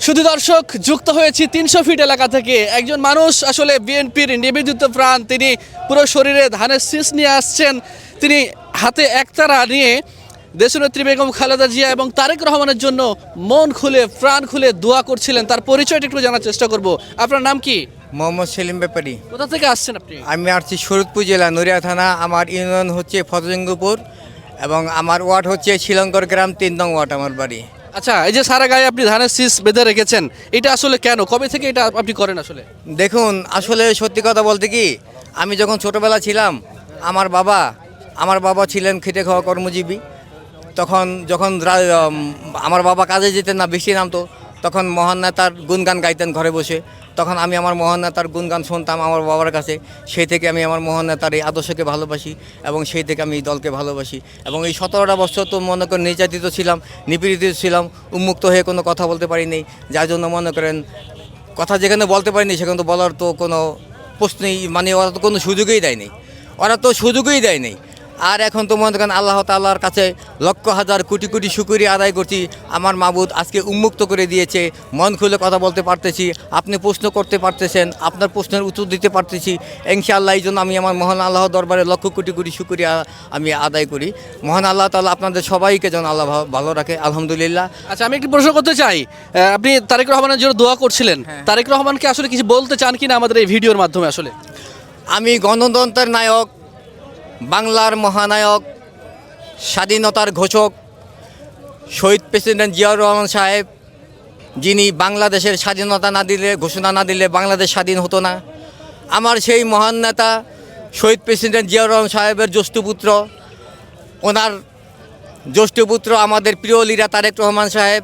শুধু দর্শক যুক্ত হয়েছি ৩০০ ফিট এলাকা থেকে। একজন মানুষ আসলে বিএনপির নিবেদিত প্রাণ, তিনি পুরো শরীরে ধানের শীষ নিয়ে আসছেন। তিনি হাতে একতারা নিয়ে দেশনেত্রী বেগম খালেদা জিয়া এবং তারেক রহমানের জন্য মন খুলে প্রাণ খুলে দোয়া করছিলেন। তার পরিচয়টা একটু জানার চেষ্টা করব। আপনার নাম কি? মোহাম্মদ সেলিম ব্যাপারী। কোথা থেকে আসছেন আপনি? আমি আসছি শরীয়তপুর জেলা নড়িয়া থানা। আমার ইউনিয়ন হচ্ছে ফতেজঙ্গপুর এবং আমার ওয়ার্ড হচ্ছে শ্রীলঙ্কর গ্রাম ৩ নং ওয়ার্ড আমার বাড়ি। আচ্ছা, এই যে সারা গায়ে আপনি ধানের শীষ বেঁধে রেখেছেন, এটা আসলে কেন, কবে থেকে এটা আপনি করেন? আসলে দেখুন, আসলে সত্যি কথা বলতে কি, আমি যখন ছোটোবেলা ছিলাম, আমার বাবা ছিলেন খেটে খাওয়া কর্মজীবী। যখন আমার বাবা কাজে যেতেন না, বৃষ্টি নামতো, তখন মহান নেতার গুণগান গাইতেন ঘরে বসে। তখন আমি আমার মহান নেতার গুণগান শুনতাম আমার বাবার কাছে। সেই থেকে আমি আমার মহান নেতার এই আদর্শকে ভালোবাসি এবং সেই থেকে আমি এই দলকে ভালোবাসি। এবং এই 17টা বছর তো মনে করেন নির্যাতিত ছিলাম, নিপীড়িত ছিলাম, উন্মুক্ত হয়ে কোনো কথা বলতে পারিনি। যার জন্য মনে করেন কথা যেখানে বলতে পারিনি সেখানে তো বলার তো কোনো প্রশ্নই, মানে ওরা তো কোনো সুযোগই দেয়নি। আর এখন তো মনে করেন আল্লাহ তাআলার কাছে লক্ষ হাজার কোটি কোটি শুকরিয়া আদায় করছি। আমার মাবুদ আজকে উন্মুক্ত করে দিয়েছে, মন খুলে কথা বলতে পারতেছি, আপনি প্রশ্ন করতে পারতেছেন, আপনার প্রশ্নের উত্তর দিতে পারতেছি ইনশাআল্লাহ। এই জন্য আমি আমার মহান আল্লাহ দরবারে লক্ষ কোটি কোটি শুকরিয়া আমি আদায় করি। মহান আল্লাহ তাআলা আপনাদের সবাইকে যেন আল্লাহ ভালো রাখে, আলহামদুলিল্লাহ। আচ্ছা, আমি একটি প্রশ্ন করতে চাই। আপনি তারেক রহমানের জন্য দোয়া করছিলেন, তারেক রহমানকে আসলে কিছু বলতে চান কিনা আমাদের এই ভিডিওর মাধ্যমে? আসলে আমি গণতন্ত্রের নায়ক, বাংলার মহানায়ক, স্বাধীনতার ঘোষক শহীদ প্রেসিডেন্ট জিয়াউর রহমান সাহেব, যিনি বাংলাদেশের স্বাধীনতা ঘোষণা না দিলে বাংলাদেশ স্বাধীন হতো না। আমার সেই মহান নেতা শহীদ প্রেসিডেন্ট জিয়াউর রহমান সাহেবের জ্যেষ্ঠপুত্র, ওনার জ্যেষ্ঠপুত্র আমাদের প্রিয় লিডার তারেক রহমান সাহেব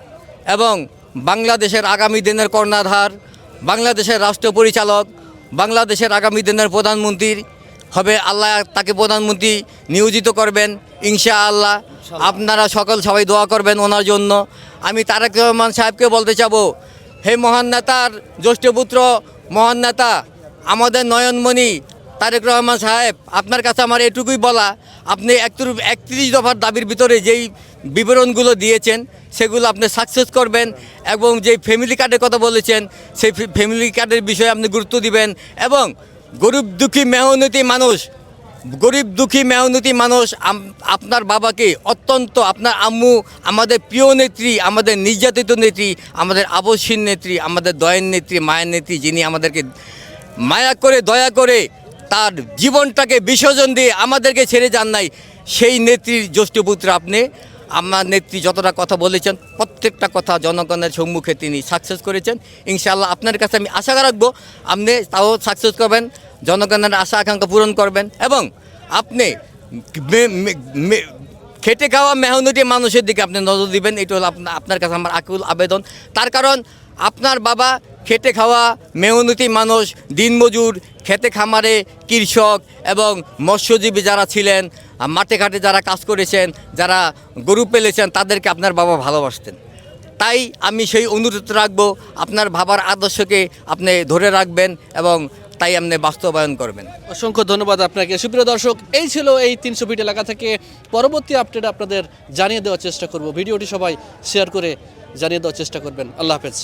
এবং বাংলাদেশের আগামী দিনের কর্ণধার, বাংলাদেশের রাষ্ট্র পরিচালক, বাংলাদেশের আগামী দিনের প্রধানমন্ত্রী হবে। আল্লাহ তাকে প্রধানমন্ত্রী নিয়োজিত করবেন ইনশাআল্লাহ। আপনারা সবাই দোয়া করবেন ওনার জন্য। আমি তারেক রহমান সাহেবকে বলতে চাবো, হে মহান নেতার জ্যেষ্ঠপুত্র, মহান নেতা, আমাদের নয়নমণি তারেক রহমান সাহেব, আপনার কাছে আমার এটুকুই বলা, আপনি 31 দফার দাবির ভিতরে যেই বিবরণগুলো দিয়েছেন সেগুলো আপনি সাকসেস করবেন এবং যেই ফ্যামিলি কার্ডের কথা বলেছেন সেই ফ্যামিলি কার্ডের বিষয়ে আপনি গুরুত্ব দিবেন এবং গরিব দুঃখী মেহনতি মানুষ আপনার বাবাকে অত্যন্ত, আপনার আম্মু আমাদের প্রিয় নেত্রী, আমাদের নির্যাতিত নেত্রী, আমাদের আবশ্যীন নেত্রী, আমাদের দয়ের নেত্রী, মায়ের নেত্রী, যিনি আমাদেরকে মায়া করে দয়া করে তার জীবনটাকে বিসর্জন দিয়ে আমাদেরকে ছেড়ে যান নাই, সেই নেত্রীর জ্যেষ্ঠপুত্র আপনি। আমার নেত্রী যতটা কথা বলেছেন প্রত্যেকটা কথা জনগণের সম্মুখে তিনি সাকসেস করেছেন ইনশাআল্লাহ। আপনার কাছে আমি আশা রাখবো আপনি তাও সাকসেস করবেন, জনগণের আশা আকাঙ্ক্ষা পূরণ করবেন এবং আপনি খেটে খাওয়া মেহনতি মানুষের দিকে আপনি নজর দিবেন। এটা হলো আপনার কাছে আমার আকুল আবেদন। তার কারণ আপনার বাবা খেটে খাওয়া মেহনতি মানুষ, দিনমজুর, খেতে খামারে কৃষক এবং মৎস্যজীবী যারা ছিলেন, মাঠে ঘাটে যারা কাজ করেছেন, যারা গরু পেলেছেন, তাদেরকে আপনার বাবা ভালোবাসতেন। তাই আমি সেই অনুরোধ রাখবো, আপনার বাবার আদর্শকে আপনি ধরে রাখবেন এবং তাই আপনি বাস্তবায়ন করবেন। অসংখ্য ধন্যবাদ আপনাকে। সুপ্রিয় দর্শক, এই ছিল এই ৩০০ ফিট এলাকা থেকে। পরবর্তী আপডেট আপনাদের জানিয়ে দেওয়ার চেষ্টা করব। ভিডিওটি সবাই শেয়ার করে জানিয়ে দেওয়ার চেষ্টা করবেন। আল্লাহ হাফেজ।